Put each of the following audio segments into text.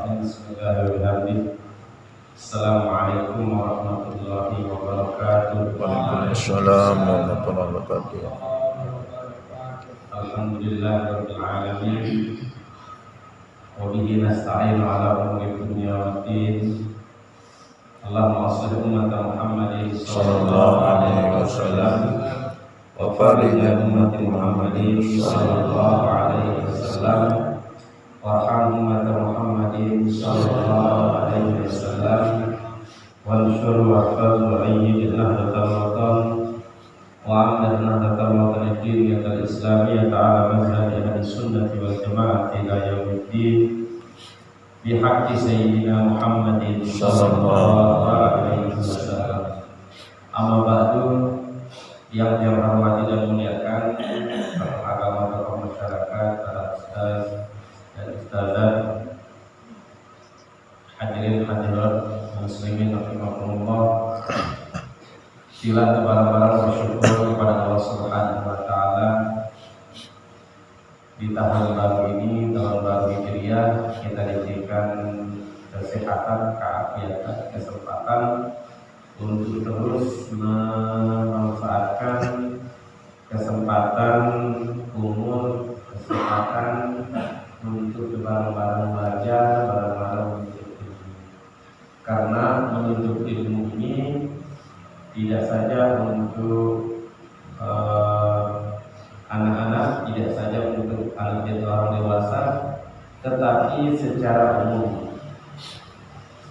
Bismillahirrahmanirrahim. Assalamualaikum warahmatullahi wabarakatuh. Waalaikumsalam warahmatullahi wabarakatuh. Alhamdulillahirabbil alamin. Wa bihi nasta'inu ala umuri dunya waddin. Allahumma shalli ummata Muhammadin sallallahu alaihi wasallam wa farij ummati Muhammadin sallallahu alaihi wasallam. Warham umat Muhammadin sallallahu alaihi wasallam wanshur wa fadl ayyid nahdlatal watan wa amdan nahdlatal watan ad-diniyyatal islamiyyah ala mazhabi ahli sunnati wal jamaah ila yaumiddin bihaqqi sayyidina Muhammadin sallallahu alaihi wasallam. Amma ba'du, yang dirahmati dan muliakan para agama, tokoh masyarakat, para ustaz dan ustazah, hadirin hadirat muslimin rahimakumullah. Sila barang-barang bersyukur kepada Allah Subhanahu wa taala di tahun baru ini, tahun baru Hijriah, kita diberikan kesehatan, keafiatan, kesempatan untuk terus memanfaatkan kesempatan umur, kesempatan untuk barang-barang belajar, barang-barang menuntut ilmu. Karena menuntut ilmu ini tidak saja untuk anak-anak, tidak saja untuk anak dan orang dewasa, tetapi secara umum.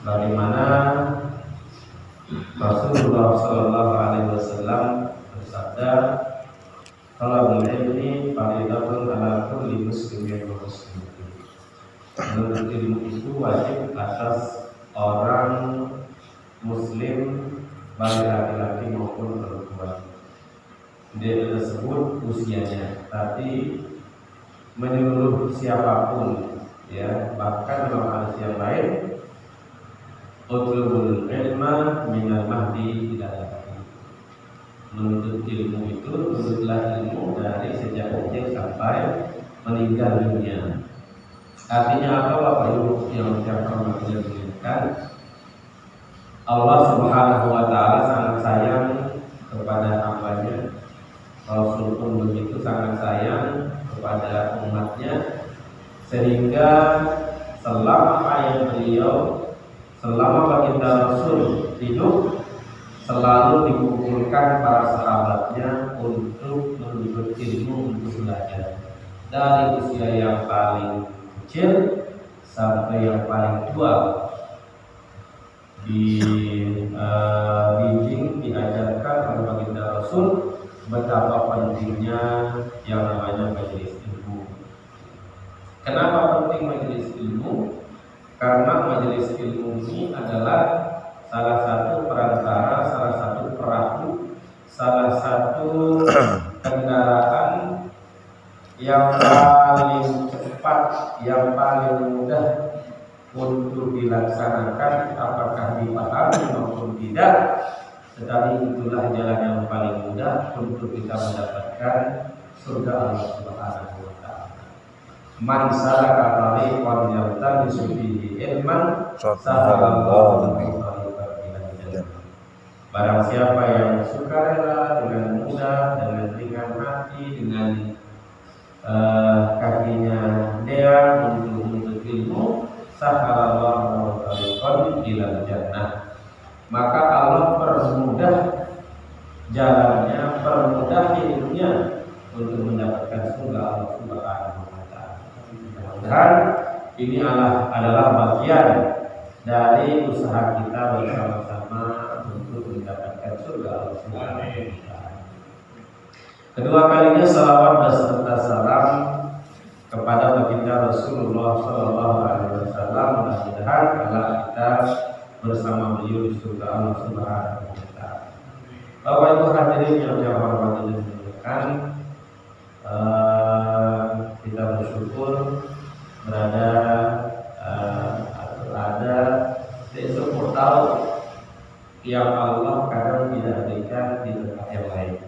Bagaimana Rasulullah Sallallahu Alaihi Wasallam bersabda, "Talabul ilmi fardhatun ala kulli muslimin wa muslimatin." Menuntut ilmu itu wajib atas orang muslim, baik laki-laki maupun perempuan. Tidak disebut usianya, tapi menyeluruh siapapun, ya. Bahkan dalam hadis yang lain, utlubul ilma minal mahdi ila lahdi. Menuntut ilmu itu, menuntutlah ilmu dari sejak kecil sampai meninggal dunia. Artinya apa Bapak Ibu yang saya hormati dan muliakan? Allah Subhanahu wa taala sangat sayang kepada hambanya. Rasul pun begitu sangat sayang kepada umatnya, sehingga selama hayat beliau, selama baginda Rasul hidup, selalu dikumpulkan para sahabatnya untuk menuntut ilmu, untuk belajar dari usia yang paling kecil sampai yang paling tua. Dibimbing, diajarkan oleh baginda Rasul betapa pentingnya yang namanya majelis ilmu. Kenapa penting majelis ilmu? Karena majelis ilmu ini adalah salah satu perantara, salah satu perahu, salah satu kendaraan yang paling cepat, yang paling mudah untuk dilaksanakan, apakah dipahami maupun tidak. Tetapi itulah jalan yang paling mudah untuk kita mendapatkan surga Allah Subhanahu wa taala. Man salaka tariqan yaltamisu fihi ilman sahalallahu bihi tariqan ilal jannah. Barang siapa yang sukarela dengan mudah, dengan ringan hati, dengan kakinya dia untuk menuntut ilmu, sahalallahu tariqan ilal jannah. Maka Allah permudah jalannya, permudah hidupnya untuk mendapatkan surga Allah Subhanahu wa taala. Mudah-mudahan ini adalah bagian dari usaha kita bersama-sama untuk mendapatkan surga Allah Subhanahu wa taala. Kedua kalinya salawat beserta salam kepada baginda Rasulullah Sallallahu Alaihi Wasallam. Mudah-mudahan Allah kita bersama beliau di surga Allah Subhanahu wa taala. Bapak Ibu hadirin yang saya hormati dan muliakan, kita bersyukur berada di sebuah tahun yang Allah kadang tidak berikan di tempat yang lain.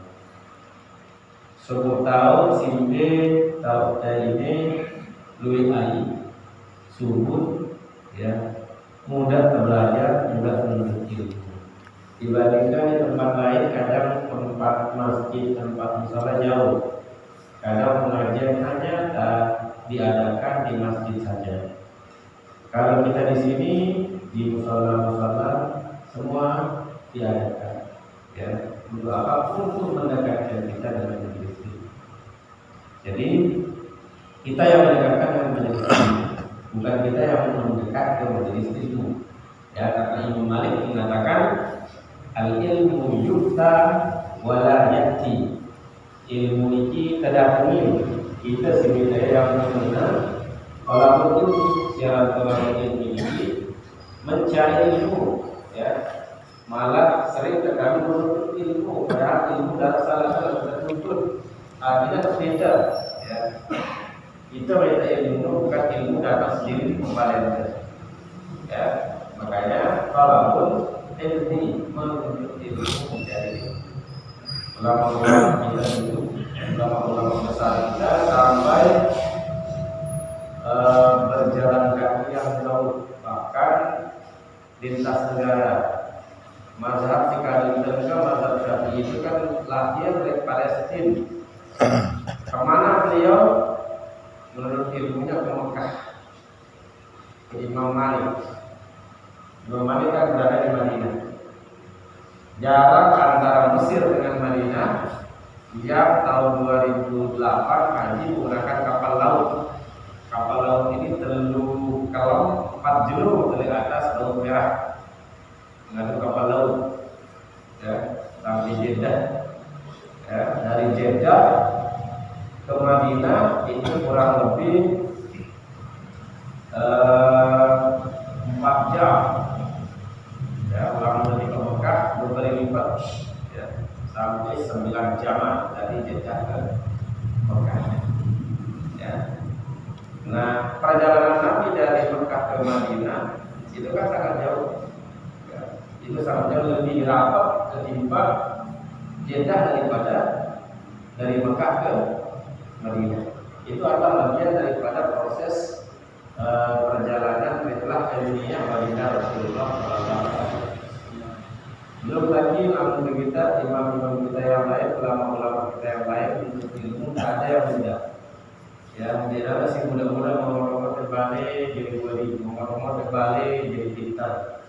Sebuah tahun simpe tahun ini luwih ayi subur ya, mudah belajar, mudah menuntut ilmu. Dibandingkan di tempat lain, kadang tempat masjid, tempat musola jauh. Kadang pengajian hanya diadakan di masjid saja. Kalau kita di sini di musola-musola semua diadakan, ya, untuk apapun untuk mendekatkan kita dengan majelis ilmu. Jadi kita yang mendekatkan dengan majelis ilmu, bukan kita yang mendekat ke majelis ilmu. Ya, karena Imam Malik mengatakan al-ilmu yukta wala yati. Ilmu ini kedatangi kita sebagai yang benar. Kalau itu siapa orang ilmu ini mencari ilmu, ya, malah sering terkadang menuntut ilmu, padahal ilmu dari salah tertuntut. Kita berbeda, ya. Kita minta ilmu bukan ilmu dapat sendiri kembali, ya. Makanya walaupun ilmu menuntut ilmu mencari ilmu. Ulama-ulama kita itu, ulama-ulama besar kita sampai berjalan kaki yang jauh, bahkan lintas negara. Mazhab Sikali Tengah, mazhab Syafi'i itu kan lahir dari Palestina. Kemana beliau? Menurut ilmunya ke Mekah, ke Imam Malik. Imam Malik kan berada di Madinah. Jarak antara Mesir dengan Madinah, dia tahun 2008 haji menggunakan kapal laut. Kapal laut ini terlalu kalau 4 jero dari atas Laut Merah, mengadu kapal laut, ya, sampai Jeddah. Ya, dari Jeddah ke Madinah itu kurang lebih 4 jam. Ya, ulang dari ke Mekah berkali lipat, ya, sampai 9 jam dari Jeddah ke Mekah. Ya. Nah, perjalanan Nabi dari Mekah ke Madinah itu kan sangat jauh, ya. Itu sangat jauh, lebih rapat ketimbang Jeddah daripada dari Mekah ke Madinah. Itu adalah bagian daripada proses perjalanan rihlah ilmiah baginda Rasulullah SAW. Belum lagi ilmu kita, imam-imam kita yang lain, ulama-ulama kita yang lain, untuk ilmu ada yang muda. Ya, tidak ada si muda-muda mau terbalik jadi wali, mau terbalik jadi pintar.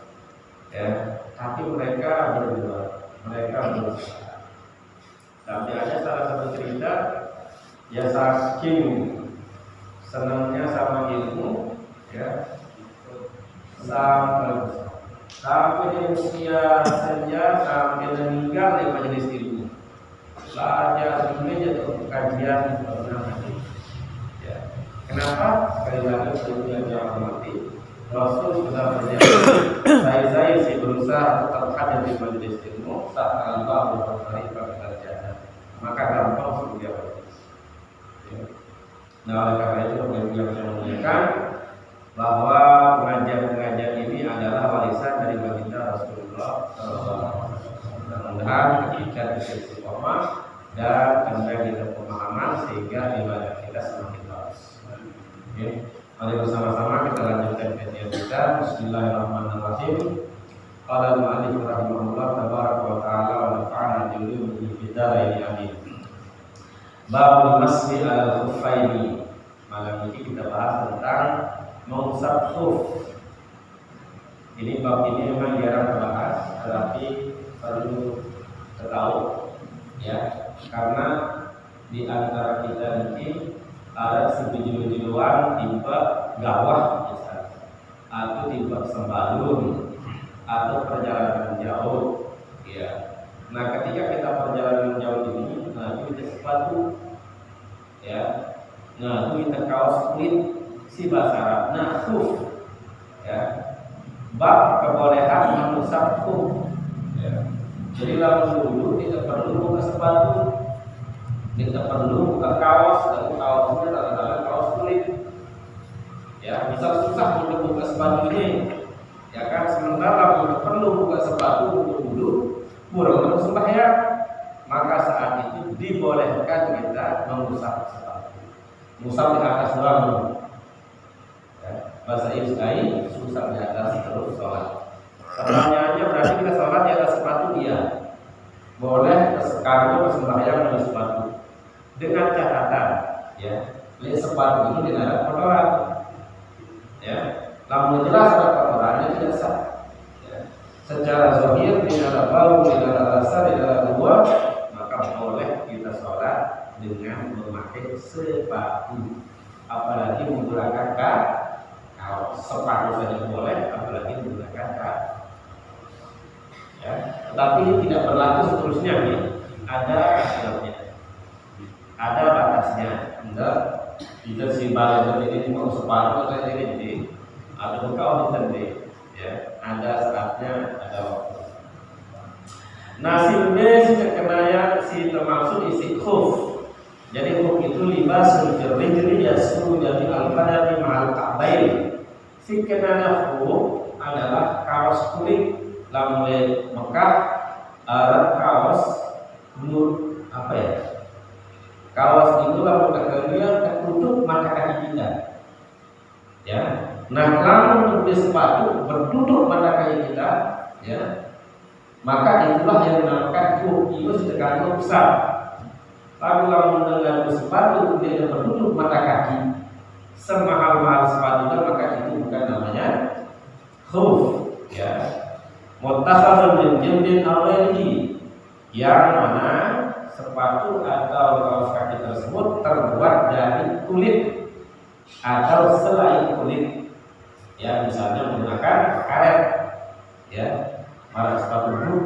Ya, tapi mereka berdua, mereka berusaha. Tapi ada salah satu cerita, ya, saking senangnya sama ilmu, ya, sampai di usia senja sampai meninggal di majelis ilmu. Belajar semuanya untuk kajian berhenti. Ya. Kenapa? Sekali lagi sebelumnya jangan hormati. Rasul sudah berjanji, saya si berusaha tetap hadir di majelis ilmu saat Allah berfirman pada jannah. Maka gampang untuk dia. Nah, oleh karena itu yang saya muliakan bahwa pengajian-pengajian ini adalah warisan dari baginda Rasulullah SAW. Mudah-mudahan kita bisa istiqomah dan tambah kita pemahaman sehingga ibadah kita semakin bagus. Oke, mari bersama-sama kita lanjutkan kajian kita. Bismillahirrahmanirrahim. Qala al-mu'allif rahimahullah tabaraka wa ta'ala wa nafa'ana bi ulumuhi fid dharain amin. Babul masli al-khuffaini. Malam ini kita bahas tentang mengusap khuf. Ini bab ini memang jarang dibahas, tetapi perlu tahu, ya, karena di antara kita ini ada sebiji-bijian tipe gawah misalnya, atau tipe sembalun, atau perjalanan jauh, ya. Nah, ketika kita perjalanan jauh ini, nah itu sepatu, ya, nah itu kita kaos kulit si bahasa Arab, nah khuf, ya, bab kebolehan mengusap khuf, ya. Jadi lalu dulu tidak perlu buka sepatu, tidak perlu buka kaos, dan kaosnya adalah kaos kulit, ya. Bisa susah untuk buka sepatu ini, ya kan. Sementara tidak perlu buka sepatu untuk dulu kurang sembahyang, maka saat itu dibolehkan kita mengusap sepatu, musab di atas bambu, ya. bahasa Israel susah di atas terus sholat. Pertanyaannya berarti kita sholat di atas sepatu iya. Boleh karena sembahyang dengan sepatu. Dengan catatan, ya, lihat sepatu itu dilarang kotoran. Ya, namun jelas ada kotorannya tidak sah. Ya. Secara zahir tidak ada bau, tidak ada rasa, tidak ada buah, maka boleh kita sholat dengan memakai sepatu. Apalagi menggunakan kaos. Sepatu saja boleh, apalagi menggunakan kaos. Ya, tetapi tidak berlaku seterusnya nih. Ada batasnya. Enggak bisa si balik ini mau sepatu atau ini ada kau ditende. Ya, ada saatnya, ada waktu. Nasibnya si terkenaya si termasuk isi khuf. Jadi khuf itu libasul rijli yasru jadi al-qadami ma'al ka'bain. Si kenana khuf adalah kaos kulit lamle Mekah, kaos nur apa ya? Kaos itu lalu terkenal tertutup mata kaki kita. Ya. Nah, lalu untuk sepatu bertutup mata kaki kita, ya. Maka itulah yang dinamakan khuf itu sedekah besar. Lalu kalau dengan sepatu dia bertutup mata kaki, semahal-mahal sepatu maka itu bukan namanya khuf, ya. Muttakhadun min jildin awlihi, yang mana sepatu atau kaos kaki tersebut terbuat dari kulit atau selain kulit. Ya, misalnya menggunakan karet, ya, para sepatu boot.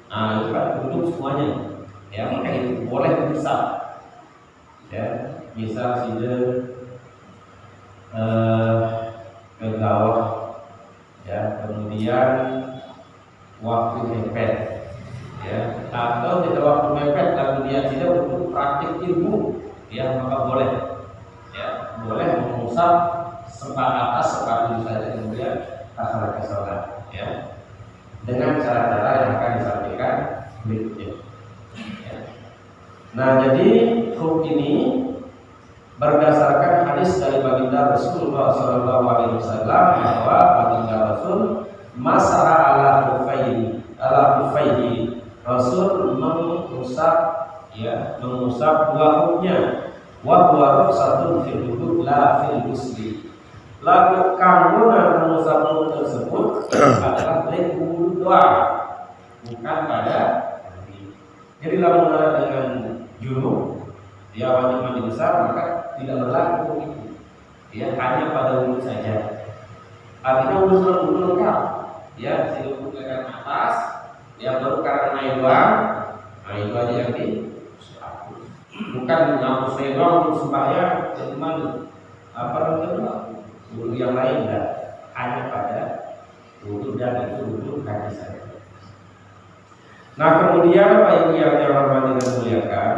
Nah, itu kan tutup semuanya. Ya, maka itu boleh dipisah. Ya, misal sida ke bawah, ya, kemudian waktu mepet, ya, atau tidak waktu mepet lalu dia tidak untuk praktik ilmu, ya, maka boleh, ya, boleh mengusap sempat atas sepatu saja kemudian asal kesolat, ya, dengan cara-cara yang akan disampaikan berikutnya. Ya. Nah, jadi khuf ini berdasarkan hadis dari baginda Rasulullah SAW bahwa baginda Rasul masalah ala khufaihi, Rasul mengusap, ya, mengusap dua khufnya, wa huwa rukhsatun fil wudu la fil ghusli. Lalu kanggungan mengusap khuf tersebut adalah lewat doa, bukan pada mandi. Jadi lalu dengan junub dia wajib mandi besar maka tidak berlaku itu, ya, hanya pada wudu saja. Artinya wudu lengkap, ya, si wudu ke atas, ya, baru karena naik doang, nah itu aja yang dihapus. Bukan menghapus naik doang untuk sembahyang, jadi mandi. Apa namanya? Wudu yang lain enggak, hanya pada wudu dan itu wudu kaki saja. Nah, kemudian Pak Ibu yang dihormati dan muliakan,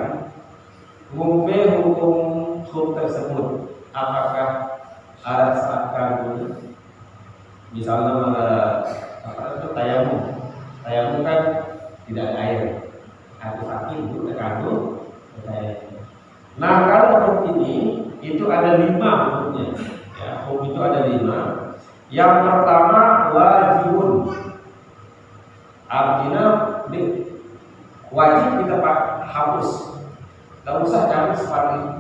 hukum khuf tersebut apakah ada saat kanggung? Misalnya tayamum kan tidak ada air, atau sakit itu terkandung tayamum. Nah, kalau khuf ini itu ada 5 hukumnya, ya, khuf itu ada 5. Yang pertama wajibun, artinya wajib kita hapus. Tidak usah cari seperti itu.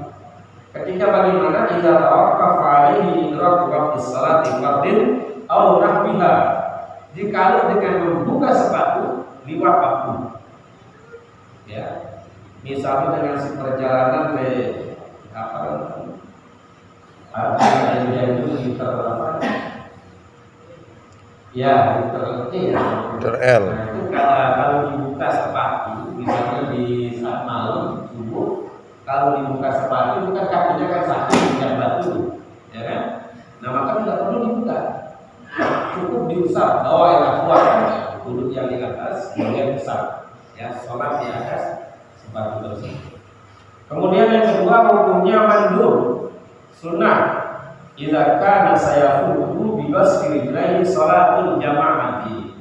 Ketika bagaimana idza tawaqqafa alaihi idrak waqti sholati fardhin aw nahwiha, jika dengan membuka sepatu liwat waktu, ya, misalnya dengan perjalanan ke apa itu liter apa, ya, liter L. Nah, itu kalau dibuka sepatu misalnya di saat malam subuh, kalau dibuka sepatu itu kan kakinya kan sakit dengan batu, ya kan? Nah, maka tidak perlu dibuka, cukup diusap, bawa yang kuat, duduk yang di atas, kemudian usap, ya, sholat di atas sepatu tersebut. Kemudian yang kedua hukumnya mandub, sunnah, idza kana sayafuhu bi basri rijlaihi sholatul jamaati.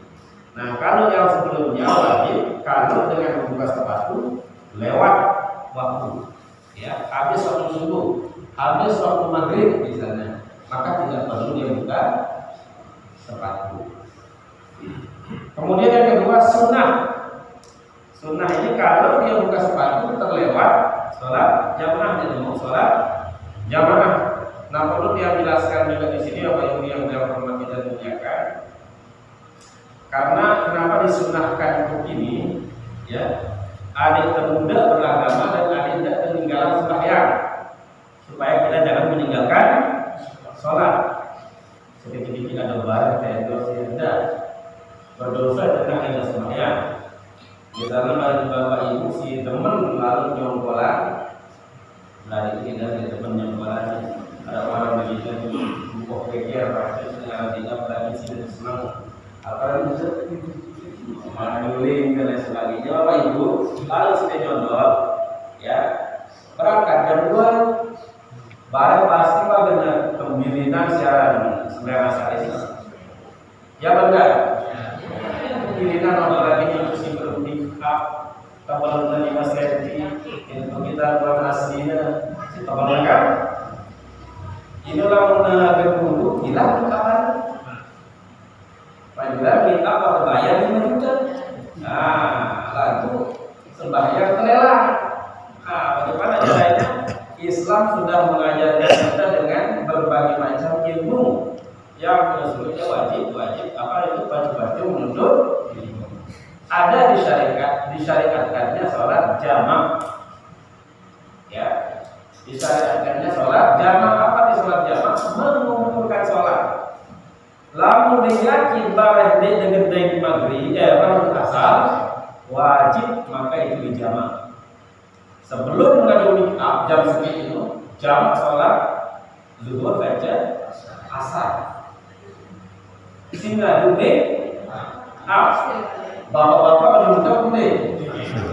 Nah, kalau yang sebelumnya wajib, kalau dengan membuka sepatu lewat waktu, ya, habis waktu subuh, habis waktu maghrib misalnya, maka tidak perlu dia buka sepatu. Kemudian yang kedua sunnah. Sunnah ini kalau dia buka sepatu terlewat sholat jamaah, dia mau sholat jamaah. Nah perlu dia jelaskan juga di sini apa yang dia hormati dan muliakan. Karena kenapa disunnahkan begini, ya? Adik termuda beragama dan adik tidak ketinggalan sembahyang, supaya kita jangan meninggalkan sholat. Sedikit-sedikit ada barang kayak dosa tidak berdosa tentang ada sembahyang. Misalnya bagi bapak ibu si teman lalu nyongkolan, dari kita dari teman nyongkolan, ada orang begitu buka pikir pasti dengan tidak berani sih senang. Apa itu? Manuling dan lain sebagainya. Bapak ibu lalu sudah nyondol, ya berangkat jam 2, barang pasti benar pembilinan siaran selera Islam. Ya benar. Pembilinan orang lagi yang mesti berunding kapal 5 cm itu kita buat aslinya kapal lengkap. Inilah mengenai berwudu hilang kapan? Panggilan kita apa bayar 5 juta. Nah, lalu sembahyang terlelak. Nah, bagaimana caranya? Islam sudah mengajarkan kita dengan berbagai macam ilmu yang sebenarnya wajib apa itu wajib menuntut. Ada disyariatkannya sholat jamak, ya. Disyariatkannya sholat jamak. Apa di sholat jamak? Mengumpulkan sholat. Lamun diyakin bareng dengan dari maghrib, bareng asar wajib maka itu dijamak. Sebelum mengadu jam segitu jamak sholat zuhur baca asar. Sehingga dunia bapak-bapak menunjukkan dunia.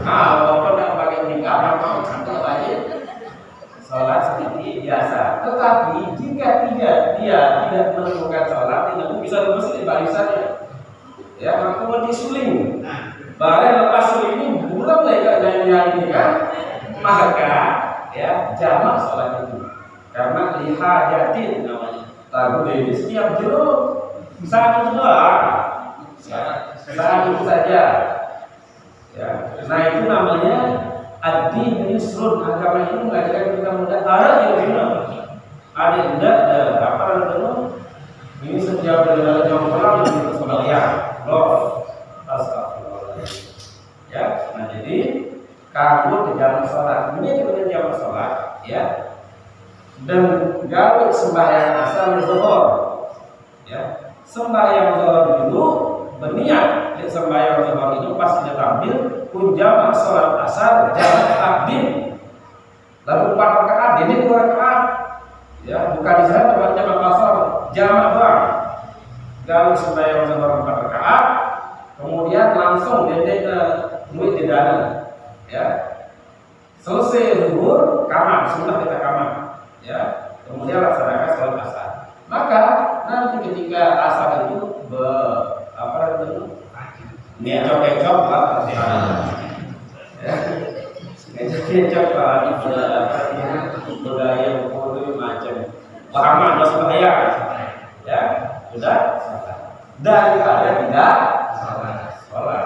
Bapak tidak pakai nikah maka tidak wajib sholat seperti biasa. Tetapi jika dia tidak menemukan sholat, tidak bisa lulus di barisannya, ya maka mau disuling. Barang lepas suling ini bulan mereka yang ini kan, maka ya jamak sholat itu. Karena lihajatin namanya. Lagu ini setiap jeruk saat itu doang, saat itu saja. Ya, nah itu namanya ad-din yusrun. Agama ini mengajarkan kita mudah. Ada tidak apa namanya? Ini setiap dari dalam jam itu sembahyang. Loh, astagfirullahaladzim. Ya, nah jadi kamu di dalam sholat ini kita jam sholat, ya. Dan gawe sembahyang asal zuhur, ya. Sembahyang zuhur dulu berniat. Sembahyang zuhur itu pas sudah tampil pun jamak sholat asar jamak takdim. Lalu 4 rakaat, ini 2 rakaat. Ya, bukan di sana tempat jamak asar jamak doang. Gawe sembahyang zuhur 4 rakaat, kemudian langsung dendek ke duit di dalam. Ya. Selesai zuhur, kamar, sunnah kita kamar. Ya, kemudian laksanakan sholat asar. Maka nanti ketika asar itu apa itu? Ngecok-ngecok lah, ya. Ngecok-ngecok lah, budaya berbagai macam. Lama masuk bahaya, ya, sudah. Daripada tidak sholat,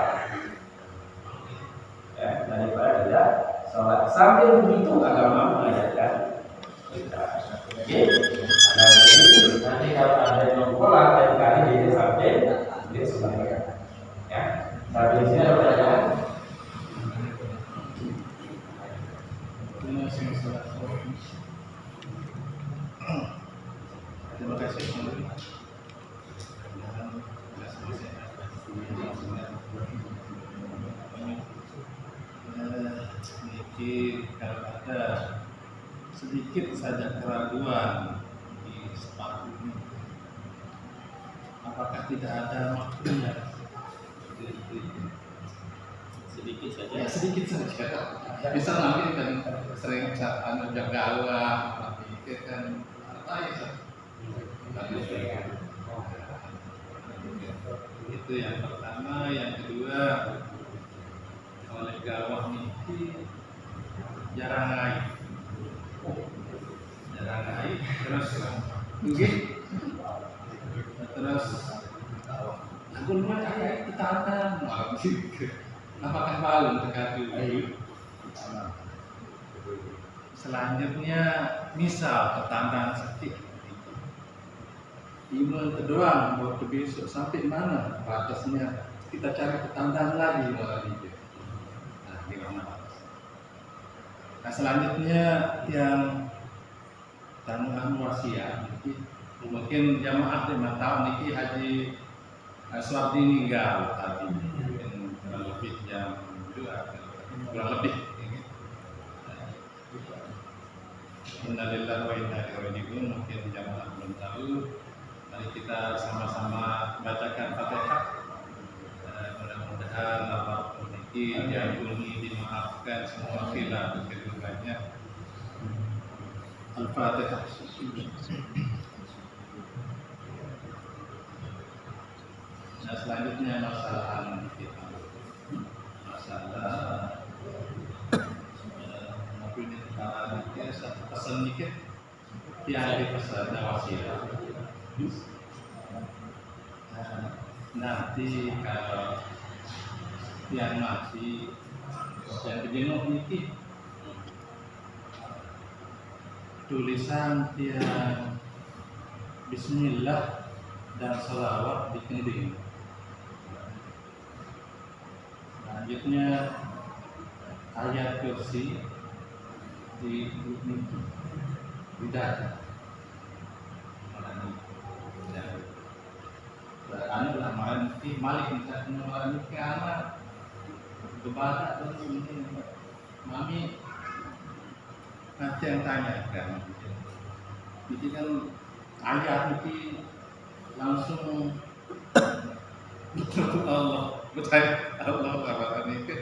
ya, daripada tidak sholat. Sambil begitu agama mengajarkan. Oke, nanti kalau ada yang pola dan kali ini sampai dia sebenarnya, ya. Sampai di sini ada pertanyaan. Terima kasih. Kalau ada sedikit saja keraguan di sepatu ini, apakah tidak ada maknanya? Sedikit saja. Ya, sedikit saja. Bisa nanti kan sering anu jagawa, tapi kan apa ya? Itu yang pertama. Yang kedua, oleh gawah ini jarang naik terus mungkin terus aku rumah kayak ditanam, apakah balon terkadang dulu. Selanjutnya misal pertandaan sakit, iman terdoang waktu besok sampai mana batasnya, kita cari pertandaan lagi malam itu. Nah, di mana batas? Nah, selanjutnya yang tanggungan wasiat, mungkin jamaah 5 tahun ini Haji Suwardi meninggal tadi, mungkin kurang lebih jam 2, kurang lebih. Innalillahi wa inna ilaihi raji'un. Mungkin jamaah belum tahu. Mari kita sama-sama bacakan Fatihah. Mudah-mudahan Allah memiliki diampuni, dimaafkan semua khilaf dan kedudukannya. Al-Fatihah. Nah, selanjutnya masalah kita, masalah pesan dikit yang dipesan wasiat. Nanti kalau yang mati dan dijenguk niki tulisan yang Bismillah dan salawat di kending. Selanjutnya ayat kursi di dada. Anu lah malam ini Malik misalnya malam ini anak kebadak terus ini mami nanti yang tanya kan. Jadi kan ayat ini langsung Allah percaya Allah apa ini kan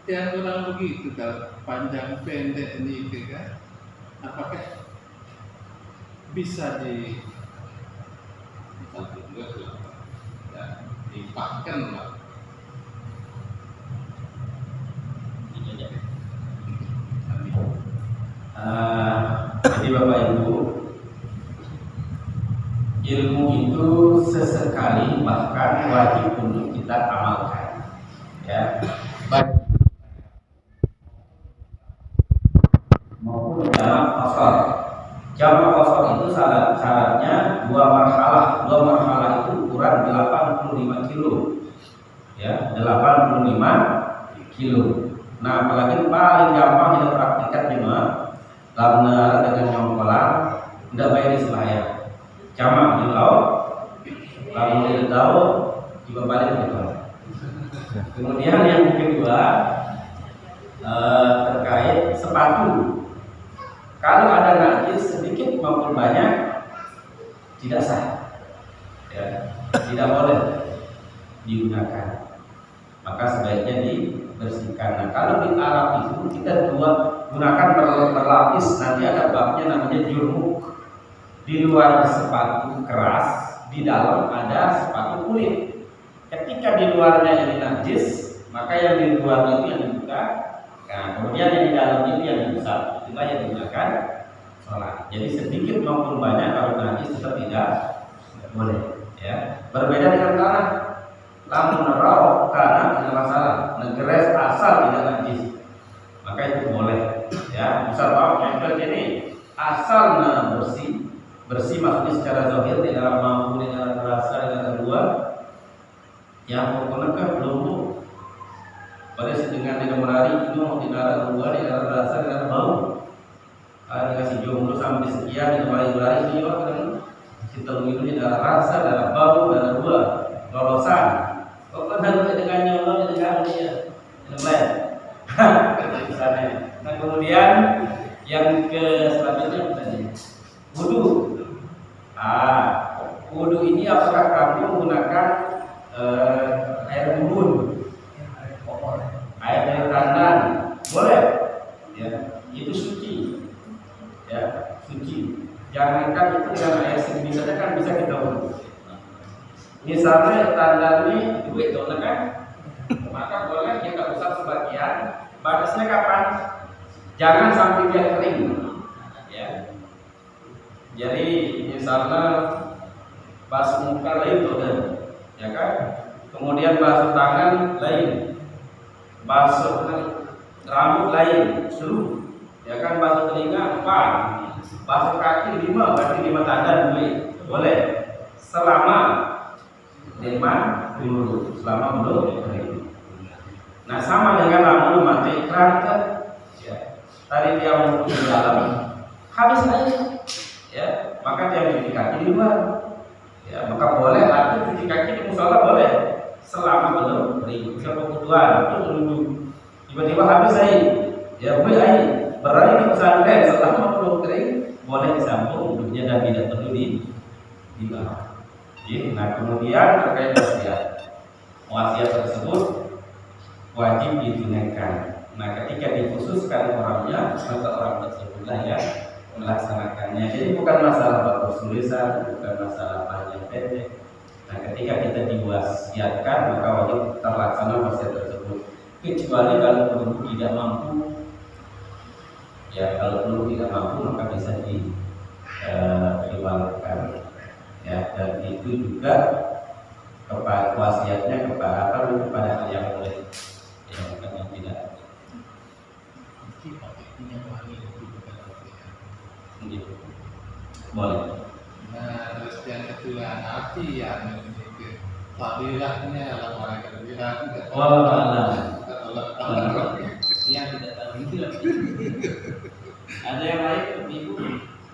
yang orang begitu kalau panjang pendek ini kan, apakah bisa dipakkan lah? Jadi Bapak Ibu, ilmu itu sesekali bahkan wajib untuk kita amalkan, ya. Baik maupun jamak qasar. Jamak qasar itu syaratnya 2 marhalah. 2 marhalah itu ukuran 85 kilo. Ya, 85 kilo. Nah, apalagi paling gampang kita praktikkan jemaah lamna dengan nyongkolan tidak bayar di selayar. Jamak di laut, lalu di laut juga balik gitu. Kemudian yang kedua terkait sepatu. Kalau ada najis sedikit maupun banyak tidak sah, ya, tidak boleh digunakan. Maka sebaiknya dibersihkan. Nah, kalau di Arab itu kita gunakan berlapis. Nanti ada babnya namanya jurmuk. Di luar sepatu keras, di dalam ada sepatu kulit. Ketika di luarnya ini najis, maka yang di luarnya itu yang dibuka. Nah, kemudian yang di dalam itu yang dibuka. Itulah yang digunakan sholat. Jadi sedikit maupun banyak kalau najis tetap tidak boleh. Ya. Berbeda dengan tanah. Lamun raw tanah tidak masalah. Negres asal tidak najis, maka itu boleh. Ya, misal contoh ini asal bersih maksudnya secara zahir tidak mampu dengan rasa dengan luar. Yang pokoknya belum pada dengan tidak menari itu mau tidak luar tidak rasa tidak bau. Dikasih jomblo sampai sekian tidak lari-lari ini kan kita itu tidak rasa tidak bau tidak luar lolosan. Kok kan dengan nyolong dengan dia tidak misalnya. Nah, kemudian yang ke selanjutnya tadi wudu. Wudu ini apakah kamu menggunakan air embun, air dari tandan? Boleh, ya, itu suci, ya, suci. Jangankan itu dengan air segini saja kan bisa kita wudu. Misalnya tandan ini duit, kan? Maka boleh kita usap sebagian. Batasnya kapan? Jangan sampai dia kering, ya. Jadi misalnya basuh muka lain todan, ya kan? Kemudian basuh tangan lain, basuh rambut lain, seluruh, ya kan? Basuh telinga 4, basuh kaki 5, berarti 5 tangan boleh, selama 5 dulu, selama belum kering. Nah sama dengan lamun mati keranjang, ya. Tadi dia mau di dalam, habis air, ya, maka dia cuci kaki di luar, ya, maka boleh atau cuci kaki di musola boleh, selama belum kering. Misalnya kebutuhan itu menunggu, tiba-tiba habis air, ya beli air, berarti di pesantren selama belum kering boleh disambung wudhunya dan tidak perlu di bawah. Nah kemudian terkait wasiat tersebut wajib ditunaikan. Nah ketika dikhususkan orangnya, maka orang tersebutlah yang melaksanakannya. Jadi bukan masalah bagus tulisan, bukan masalah panjang pendek. Nah ketika kita diwasiatkan, maka wajib terlaksana wasiat tersebut. Kecuali kalau peluru tidak mampu, ya kalau peluru tidak mampu maka bisa dikeluarkan. Ya, dan itu juga kepada wasiatnya kepada hal yang boleh, yang bukan yang tidak. Boleh. Nah, terus yang kedua nanti yang memiliki fadilahnya Allah bilang. Yang tidak tahu itu. Ada yang lain, Ibu?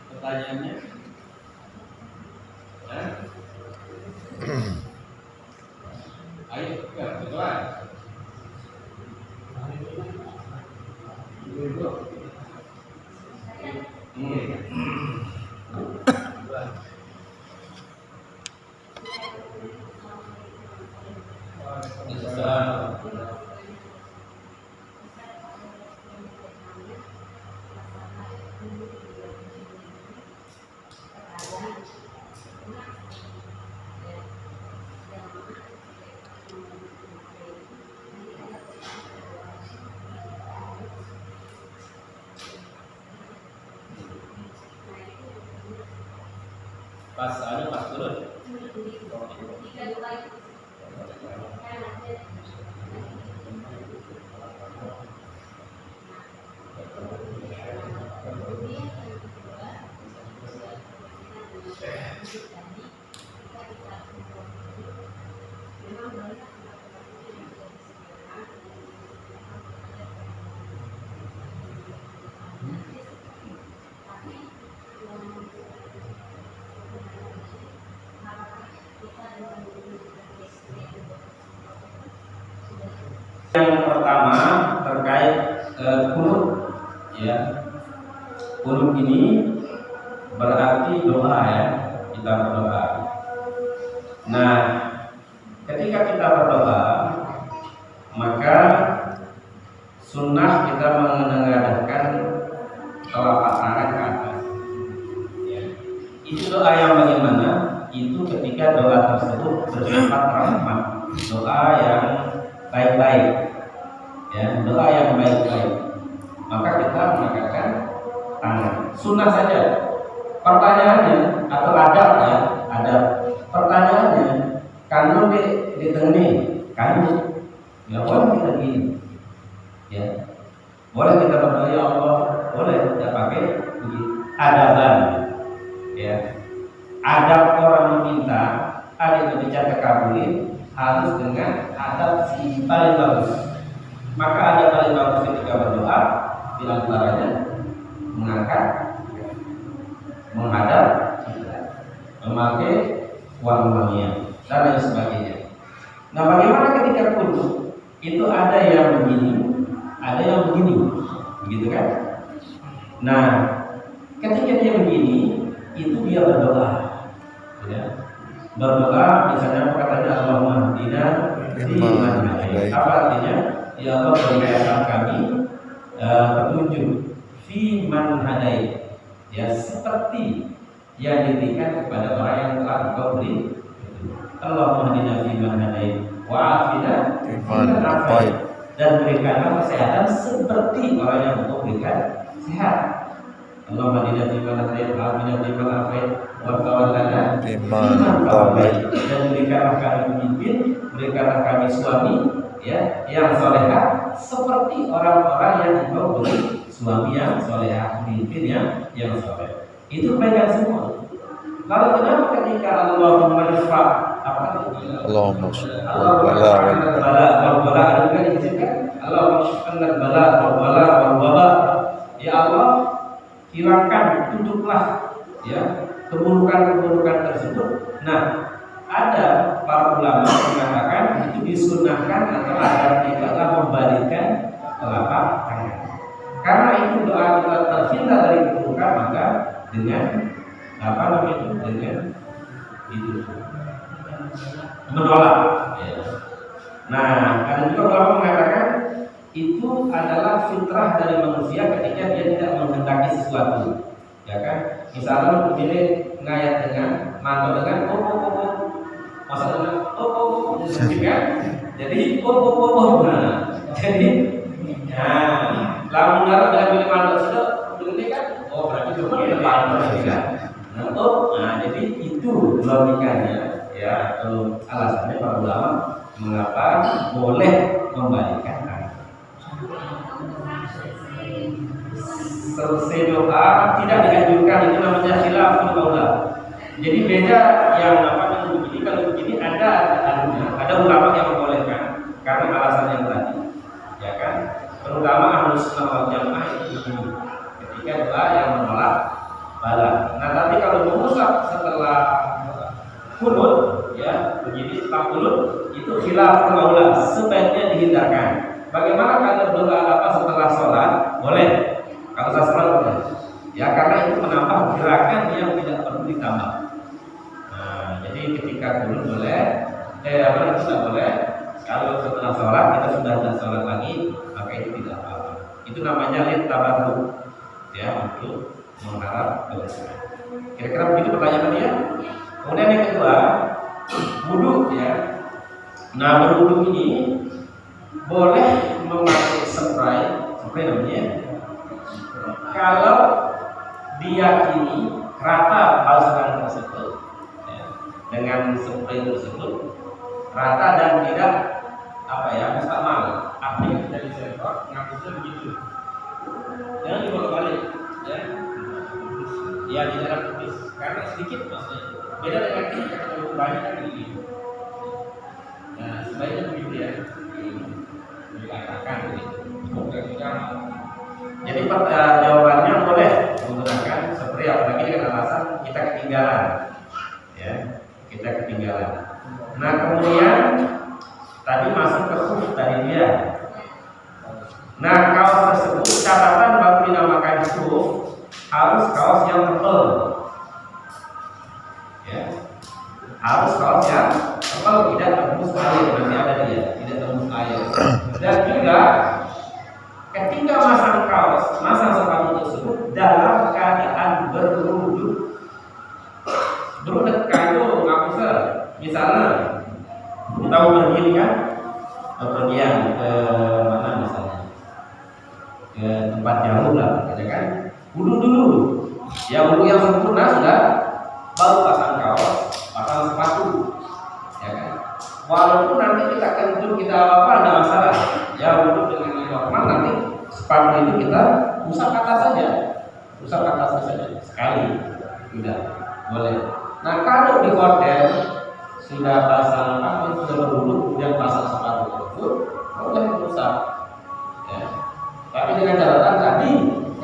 Pertanyaannya? Ayo, berdoa. Pas turun. Yang pertama terkait kunut, ya. Kunut ini berarti doa, ya. Kita berdoa. Nah, ketika kita berdoa, maka sunnah kita menengadahkan telapak tangan ke atas. Ya. Itu doa yang bagaimana? Itu ketika doa tersebut bersifat rahmat, doa yang baik-baik, ya, doa yang baik-baik, maka kita mengangkatkan tangan. Sunnah saja. Pertanyaannya atau adab, ya, adab. Pertanyaannya, kalau di tengah kamu, ya boleh kita gini, ya, boleh kita berdoa ya Allah, boleh kita pakai begini. Adaban, ya, adab orang meminta, ada yang berbicara kabulin, harus dengan adab si paling bagus. Maka adab paling bagus ketika berdoa, bilang caranya mengangkat, menghadap, memakai wangi-wangian dan lain sebagainya. Nah, bagaimana ketika kunut? Itu ada yang begini, ada yang begini, begitu kan? Nah, ketika dia begini, itu dia berdoa, ya. Berdoa misalnya katanya Allahumma hdina fiman hadait. Apa artinya? Ya Allah berikan kami petunjuk fiman hadait, ya, seperti yang diberikan kepada orang yang telah Engkau beri. Allahumma hdina fiman hadait wa afina fiman afait, dan berikanlah kesehatan seperti orang yang Engkau berikan sehat. Allahumma hadina fi man hadait, wa afina fi man afait, wa tawallana Biman tawait. dan berikanlah kami pemimpin, berikanlah kami suami ya yang soleha seperti orang-orang yang engkau beri suami yang soleha, pemimpin yang soleh. Itu kebaikan semua. Lalu kenapa ketika Allah menghafal apa itu? Allahumma Allah bala juga diizinkan. Allah bala wal ya Allah, hilangkan, tutuplah ya keburukan-keburukan tersebut. Nah, ada para ulama mengatakan itu disunahkan atau agar tidaklah membalikkan telapak tangan. Karena itu doa kita terhindar dari keburukan, maka dengan apa namanya itu, dengan itu menolak ya. Nah, ada juga ulama mengatakan itu adalah fitrah dari manusia ketika dia tidak menghendaki sesuatu, ya kan? Misalnya memilih ngayat dengan mantul dengan masa dengan kan? Jadi nah, jadi lamun ngarep dengan pilih mantul sudah begini kan? Berarti itu mantul kan? Nah, jadi itu logikanya ya, atau alasannya para ulama mengapa boleh membalikan tangan. Selesai doa tidak dianjurkan, itu namanya khilaful qaula. Jadi beda yang apa yang begini, kalau begini ada ulama yang membolehkan karena alasan yang tadi, ya kan? Terutama Ahlus Sunnah wal Jamaah itu ketika doa yang menolak bala. Nah, tapi kalau mengusap setelah kunut, ya begini setelah kunut itu khilaful qaula, sebaiknya dihindarkan. Bagaimana kalau doa apa setelah sholat? Boleh. Kalau saya sholat boleh. Ya karena itu menambah gerakan yang tidak perlu ditambah. Nah, jadi ketika kunut boleh, apa itu tidak boleh. Kalau setelah sholat kita sudah tidak sholat lagi, maka itu tidak apa-apa. Itu namanya lid tabarruk, ya, untuk mengharap keberkahan. Kira-kira begitu pertanyaannya. Kemudian yang kedua, wudhu ya. Nah, berwudhu ini boleh memakai spray namanya. Kalau diyakini rata bausan tersebut ya, dengan spray tersebut rata dan tidak apa ya, mustamal. Akhirnya dari server ngapusnya begitu. Jangan dibolak-balik ya. Ya tidak putus karena sedikit maksudnya. Beda dengan ketika terlalu banyak kan begini. Nah, sebaiknya begitu ya. Dikatakan begitu. Jadi jawabannya boleh menggunakan spray, apalagi dengan alasan kita ketinggalan, ya kita ketinggalan. Nah kemudian tadi masuk ke khuf tadi dia. Nah kaos tersebut catatan baru dinamakan khuf harus kaos yang tebal, ya harus kaos yang tebal, tidak tembus air, nanti ada dia tidak tembus air. Dan juga ketika masang sepatu tersebut dalam keadaan berwudu, kayu ngapusel, misalnya kita mau berdiri kan, pergian ke mana misalnya, ke tempat jauh lah, ya kan, wudu dulu, ya wudu yang sempurna sudah, baru pasang kaos, pasang sepatu, ya kan, walaupun nanti kita kentut kita apa ada masalah, ya wudu dengan normal nanti sepatu itu kita usap atas saja sekali, tidak boleh. Nah kalau di hotel sudah pasang apa sudah berwudu kemudian pasang sepatu tersebut boleh usap, ya. Tapi dengan catatan tadi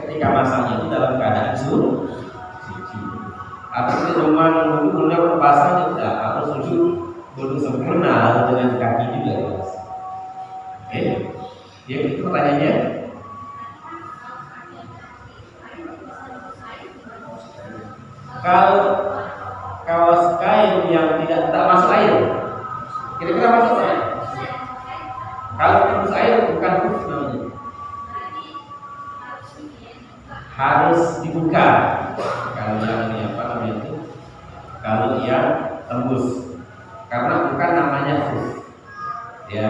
ketika masangnya itu dalam keadaan suci. Atau di rumah wudu kemudian berpasang tidak harus wudu sempurna dengan kaki juga, guys. Oke, ya itu pertanyaannya. Kalau kaos kain yang tidak masuk air, kira-kira masuk air? Kalau tembus air bukan khuf namanya, harus dibuka. Kalau yang apa namanya itu, kalau yang tembus, karena bukan namanya khuf, ya.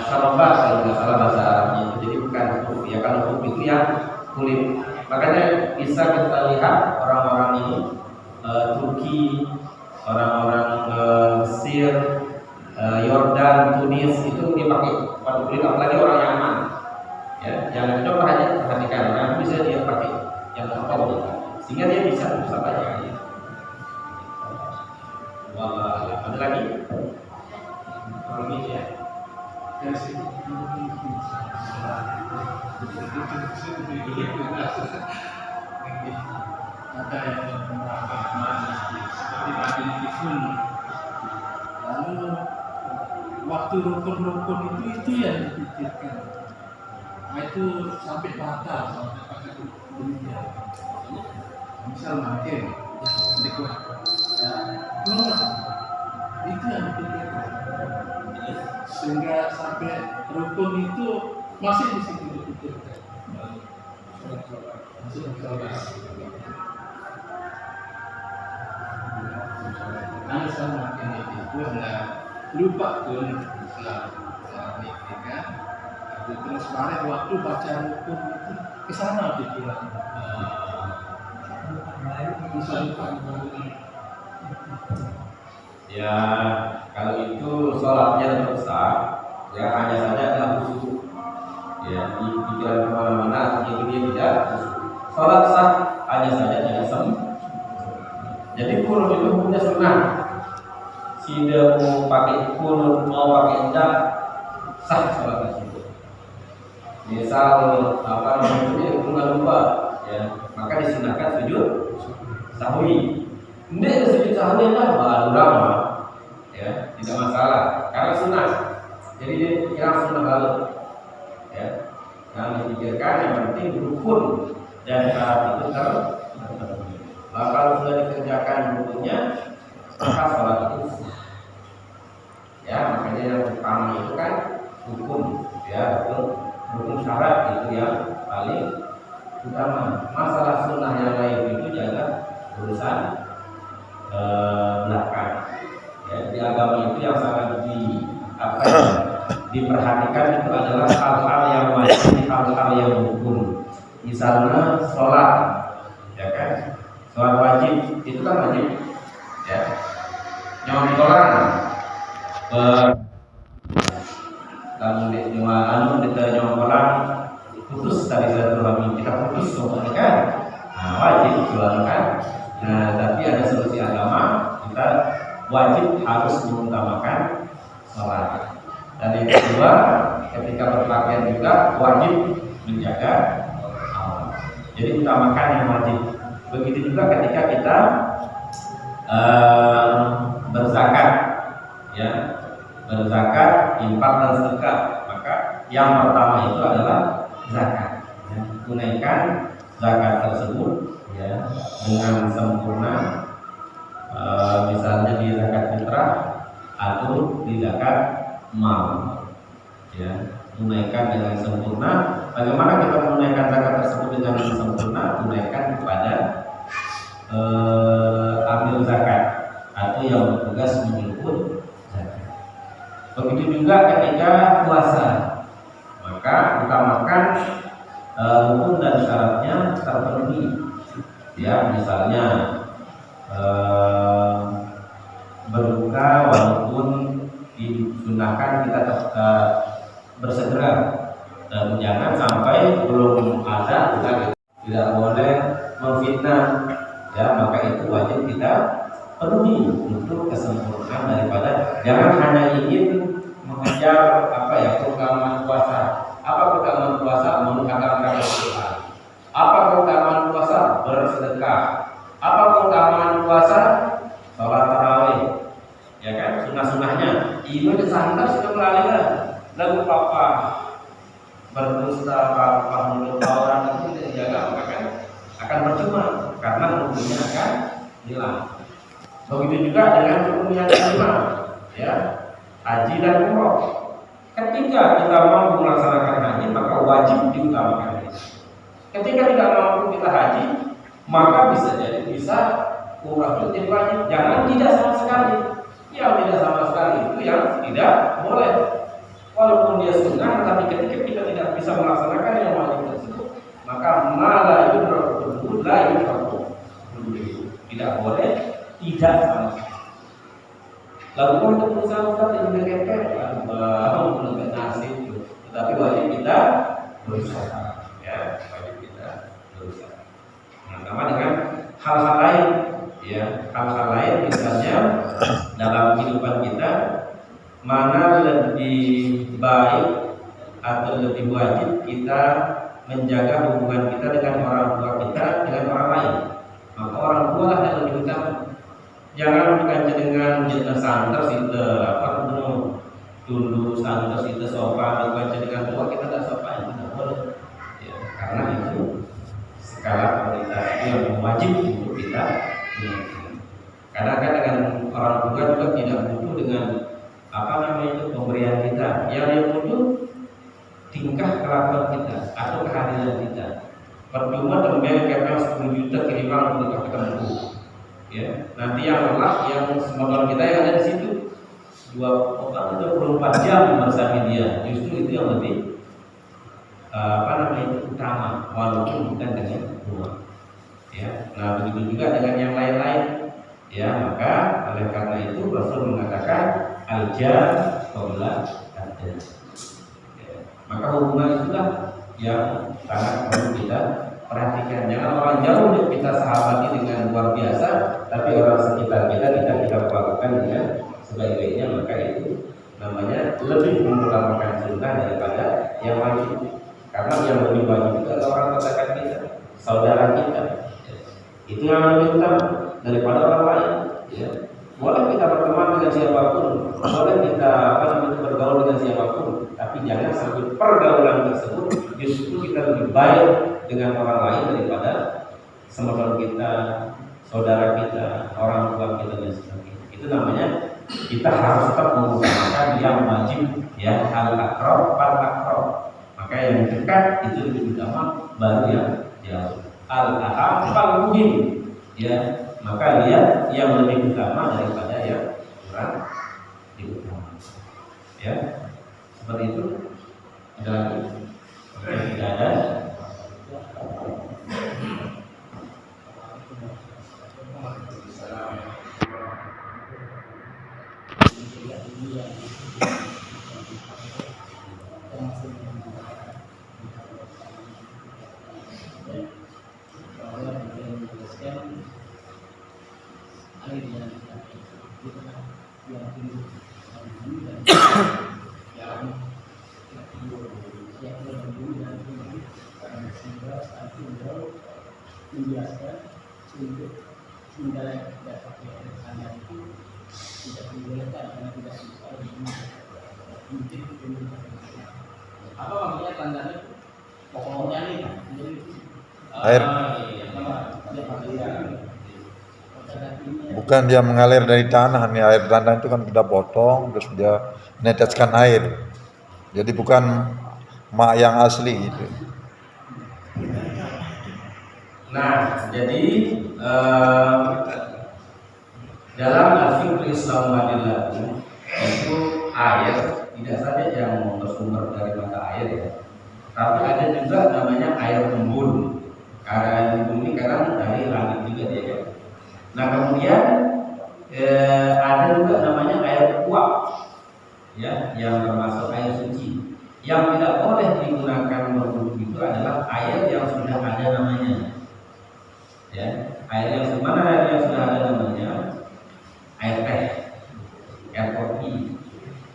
Syarabah kalau nggak salah bahasa Arabnya itu, jadi bukan khuf ya. Kalau khuf itu yang kulit. Makanya bisa kita lihat orang-orang ini Turki, orang-orang Mesir, Yordan, Tunis itu dia pakai sepatu kulit, apalagi orang Yaman. Ya, yang coba aja perhatikan, orang bisa dia pakai yang kotor, sehingga dia bisa aja. Ya. Wah, ada lagi? Kalau gitu ya. Dari sini. Ada yang beberapa mana seperti bagian timun. Lalu waktu rukun-rukun itu yang dipikirkan. Nah itu sampai batal sampai pakai dunia. Misal makin berikut ya, itu yang dipikirkan. Sehingga sampai rukun itu masih di situ dipikirkan. Nah, sama ini itu adalah lupa pun setelah nikah. Terus kemarin waktu baca rukun itu kesana pikiran. Bisa lupa. Ya, kalau itu sholatnya tetap sah, ya hanya saja adalah khusyuk. Ya, di pikiran kemana-mana, itu dia tidak khusyuk. Sholat sah, hanya saja tidak sempurna. Jadi kunut itu hukumnya sunnah. Tidak mau pakai kunut, mau pakai enggak, sah sholat tersebut. Misal apa namanya lupa, ya maka disunahkan sujud sahwi. Ini sujud sahwi adalah baru lama, ya tidak masalah karena sunnah. Jadi dia kira sunnah lalu, ya. Yang dipikirkan yang penting rukun dan syarat itu terpenuhi. Nah, kalau sudah dikerjakan rukunnya, maka sholat itu sah. Ya makanya yang pertama itu kan rukun, ya rukun syarat itu yang paling utama. Masalah sunnah yang lain itu jaga urusan belakang. Ya, di agama itu yang sangat diperhatikan itu adalah hal-hal yang wajib, hal-hal yang rukun. Misalnya sholat, ya kan? Sholat wajib itu kan wajib, ya. Nyontolan kamu ditanya orang putus tadi silaturahmi, kita putus semuanya kan, nah wajib jualan. Nah tapi ada solusi agama, kita wajib harus mengutamakan sholat. Dan yang kedua, ketika berpakaian juga wajib menjaga aurat. Jadi utamakan yang wajib. Begitu juga ketika kita berzakat, ya berzakat, infak dan sedekah, maka yang pertama itu adalah zakat. Ya, tunaikan zakat tersebut, ya dengan sempurna, misalnya di zakat fitrah atau di zakat mal, ya tunaikan dengan sempurna. Bagaimana kita menunaikan zakat tersebut dengan sempurna? Tunaikan kepada amil zakat atau yang bertugas menjemput zakat. Begitu juga ketika puasa, maka utamakan rukun dan syaratnya terpenuhi. Ya misalnya berbuka walaupun disunahkan kita bersegera, dan jangan sampai belum ada buka, tidak boleh memfitnah, ya maka itu wajib kita penuhi untuk kesempurnaan daripada, jangan hanya ingin mengejar keutamaan puasa. Apa keutamaan puasa? Mengatakan Al-Quran. Apa keutamaan puasa? Bersedekah. Apa keutamaan puasa? Sholat tarawih, ya kan, sunnah-sunnahnya. Ini disantar sudah melalui lagu papa berdusta, papa menurut orang itu tidak dijaga, maka kan akan percuma karena rukunnya akan hilang. Begitu juga dengan rukun yang kelima, ya haji dan umroh. Ketika kita mampu melaksanakan haji, maka wajib diutamakan. Ketika tidak mampu kita haji, maka bisa umrah itu jadi wajib. Jangan tidak sama sekali. Yang tidak sama sekali itu yang tidak boleh. Walaupun dia sunnah, tapi ketika kita tidak bisa melaksanakan yang wajib tersebut, maka Lakukan untuk perusahaan Ustaz yang berkepet, menurut nasib, tetapi wajib kita berusaha, ya, wajib kita berusaha. Nah, sama dengan hal-hal lain, ya, hal-hal lain misalnya dalam kehidupan kita mana lebih baik atau lebih wajib kita menjaga hubungan kita dengan orang tua kita dengan orang lain, maka orang tua lah yang lebih utama. Jangan berkaca dengan jenis santer itu apa dulu santer itu sopan berkaca dengan tua kita tidak sopan, tidak boleh, ya, karena itu skala prioritas itu yang wajib untuk kita miliki. Kadang-kadang dengan orang tua juga tidak butuh dengan apa namanya itu pemberian kita, yang dia butuh tingkah kelakuan kita atau kehadiran kita. Percuma tembel kepeng 10 juta kiriman untuk kita mampu. Ya, nanti yang lelah yang semoga kita yang ada di situ 24 jam bersama dia, justru itu yang lebih apa namanya itu utama walaupun bukan dengan uang. Ya, nah begitu juga dengan yang lain-lain. Ya, maka oleh karena itu Rasul mengatakan al-jar qabla ad-dar. Ya, maka hubungan itulah yang sangat perlu kita perhatikan. Jangan orang jauh kita sahabati dengan luar biasa, tapi orang sekitar kita perlakukan dengan sebaik-baiknya, maka itu namanya lebih mengutamakan sunnah daripada yang wajib. Karena yang lebih wajib itu adalah orang terdekat kita, saudara kita. Itu yang lebih utama daripada orang lain. Ya. Boleh kita berteman dengan siapapun, boleh kita bergaul dengan siapapun, tapi jangan sampai pergaulan tersebut justru kita lebih baik dengan orang lain daripada saudara kita, saudara kita, orang tua kita dan sebagainya. Itu namanya kita harus tetap mengutamakan yang wajib, ya, al-aqrab fal-aqrab. Maka yang dekat itu lebih utama, baru yang jauh. Al-aham fal-muhim, ya. Maka dia yang lebih utama daripada yang kurang diutamakan. Ya, seperti itu. Ada lagi? Tidak ada. Menjelaskan untuk sementara tidak pakai tanda itu tidak dibolehkan karena tidak bisa mungkin apa maksudnya tandanya pokoknya nih air bukan dia mengalir dari tanah nih, air tanah itu kan kita potong terus dia meneteskan air, jadi bukan mak yang asli gitu. Nah, jadi dalam al-fiqh Islam Madinah itu air tidak saja yang bersumber dari mata air, ya, tapi ada juga namanya air embun. Karena air embun ini kadang dari langit juga dia, ya. Nah kemudian ada juga namanya air uap, ya, yang termasuk air suci. Yang tidak boleh digunakan berwudu itu adalah air yang sudah ada namanya. Ya, air yang sudah ada namanya air teh, air kopi,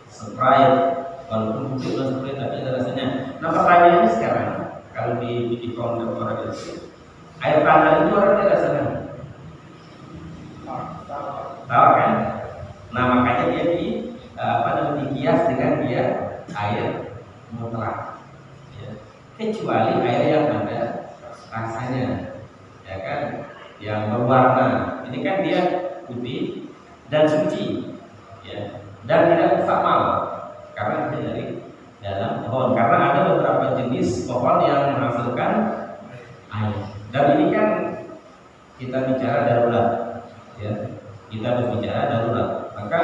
Sprite, walaupun mungkin belum Sprite tapi ada rasanya. Nah pertanyaannya sekarang kalau di pondok orang itu air tanah itu orang tidak sadar, tahu kan? Nah makanya dia dikias dengan dia air mutlak, ya. Kecuali air yang ada rasanya, ya kan, yang berwarna. Ini kan dia putih dan suci, ya, dan tidak musta'mal karena itu dari dalam pohon. Karena ada beberapa jenis pohon yang menghasilkan air. Dan ini kan kita bicara darurat, ya, kita berbicara darurat. Maka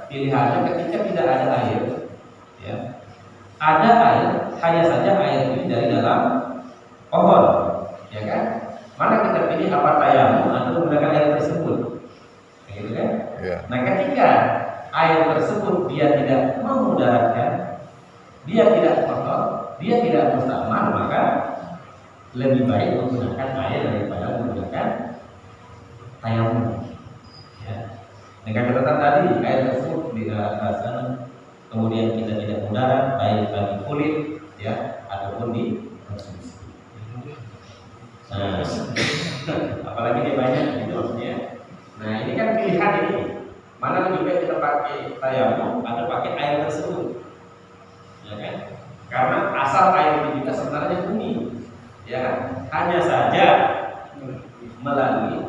pilihannya ketika tidak ada air, ya, ada air, hanya saja air itu dari dalam pohon, ya kan? Mana kita pilih apa tayamum atau menggunakan air tersebut, gitu kan? Yeah. Nah ketika air tersebut dia tidak memudaratkan, dia tidak kotor, dia tidak mustakmal, maka lebih baik menggunakan air daripada menggunakan tayamum. Ya. Dengan catatan tadi, air tersebut dirasa kemudian kita tidak mudarat, baik bagi kulit, ya, ataupun di konsumsi. Nah, apalagi dia banyak gitu maksudnya. Nah, ini kan pilihan ini. Mana lebih baik kita pakai tayamum atau pakai air tersebut? Ya kan? Karena asal air itu juga sebenarnya bumi. Ya kan? Hanya saja melalui.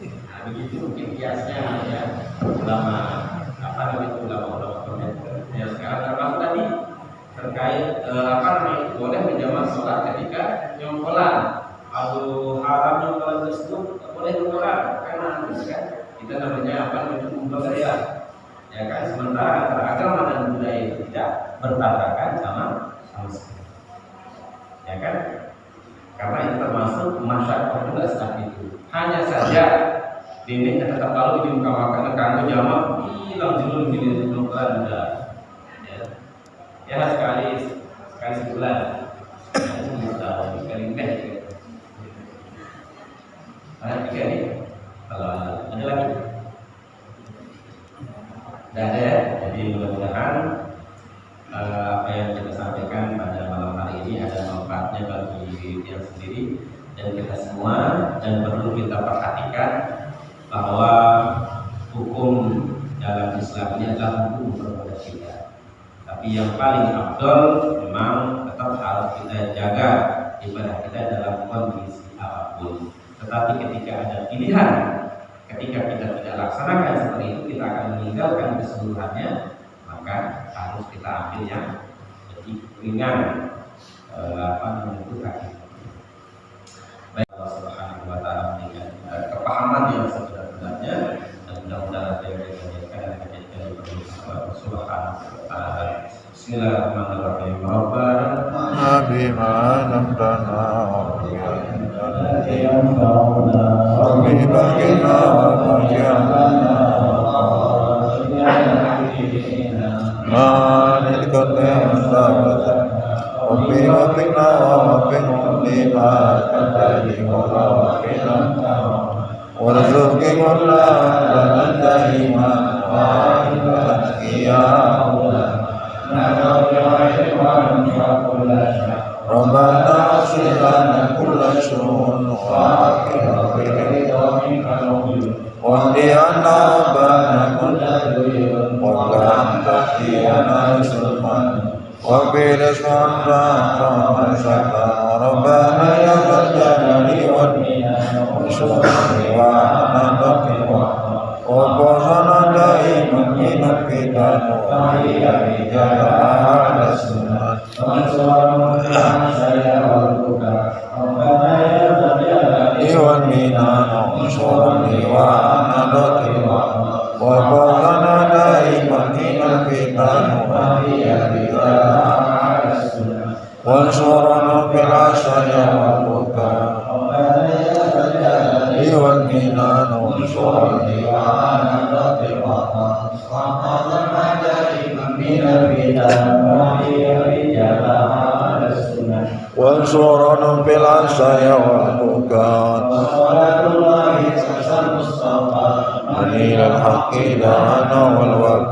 Nah, begitu mungkin kiasnya ya. Ulama ulama ya sekarang termasuk tadi terkait boleh menjamak sholat ketika nyongkolan atau haram nyongkolan tersebut boleh nyongkolan karena kan kita namanya budaya, ya kan, sementara antara agama dan budaya itu tidak bertabrakan sama sekali, ya kan, karena itu termasuk masyarakat juga saat itu. Hanya saja dinding tetap lalu dimukawakan kanggo jamak hilang jelun di nyongkolan juga, ya sekali sebulan, sekali enggak gitu. Ada tiga nih, kalau ada lagi, tidak ada ya. Jadi mudah-mudahan apa yang kita sampaikan pada malam hari ini ada manfaatnya bagi diri kita sendiri dan kita semua, dan perlu kita perhatikan bahwa hukum dalam Islam ini adalah hukum berbeda kita. Tapi yang paling afdol memang tetap harus kita jaga ibadah kita dalam kondisi apapun. Tetapi ketika ada pilihan, ketika kita tidak laksanakan seperti itu, kita akan meninggalkan keseluruhannya, maka harus kita ambil yang lebih ringan, menentukan. Baik, Allah Subhanahu wa Ta'ala memberikan kepahaman yang sebenar-benarnya, dan mudah-mudahan apa yang kita lihatkan dan kita jadikan Subhanahu wa Ta'ala. Bismillahirrahmanirrahim. Rabbana bima lamtana Rabbi bagina wa bagyana Manil kotem sabata Rabbi wabina wa binum lima Kadari wa wabina Warzuki wala Banan dahima Wa ilan iyawala Rabbana aslana kulla syu'un wa akhira biridha minka wandiyana rabbana kulla duyun wa lam tahdiyana sulman wa birizman rahman syaka rabbana ya jalali wa syurani wa anadaki wa qazana daiman minal fitan wa iya rijala ala sunnah Iwan minana ushurani wa anadati wa qadana daiman minal fitan wa iya rijala wa syurana fil asaya wa buka Iwan minana ushurani wa anadati wa qadana daiman minal fitan wa iya rijala ala sunnah Wansurana fil asaya wal bukat Wassalatullahi sasal mustafa Manilal haqqi dana wal wab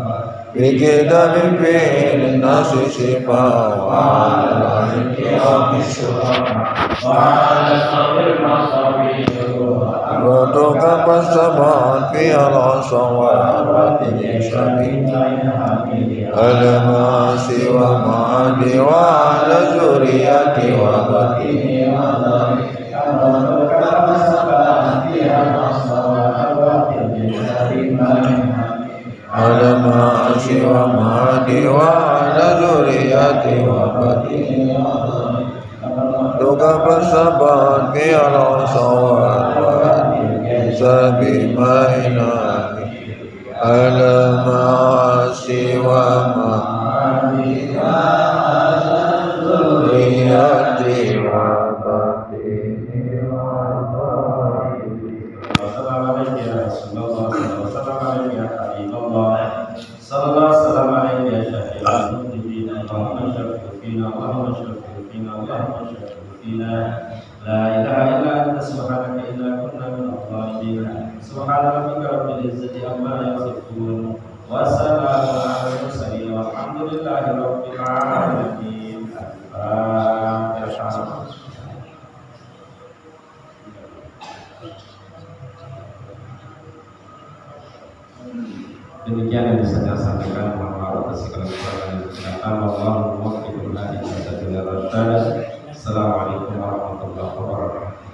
Bikidabim fi'ilin nasi sifa Wa ala al-qiyami syurah Wa ala sabir masabi Waduka pasabat fi al-asa wa arwati syabi Al-masi wa ma'adi wa ala zuriyati wa batini wa dhari Waduka pasabat fi al-asa wa arwati syabi Al-masi wa ma'adi wa ala zuriyati wa batini wa dhari Waduka pasabat fi al-asa wa arwati syabi ma'inani Al-ma'asi wa ma'ani wa al-zuriyati wa batini wa dhari Wassalamualaikum warahmatullahi wabarakatuh. وشرفوا فينا لا إله إلا أنت سبحانك إنا كنا من الظالمين سبحان ربك رب العزة عما يصفون وسلام على المرسلين والحمد لله رب العالمين. Demikian yang bisa saya sampaikan. Mohon maaf atas segala kesalahan yang terjadi. Wallahu muwaffiq ila aqwamit thoriq. Assalamualaikum warahmatullahi wabarakatuh.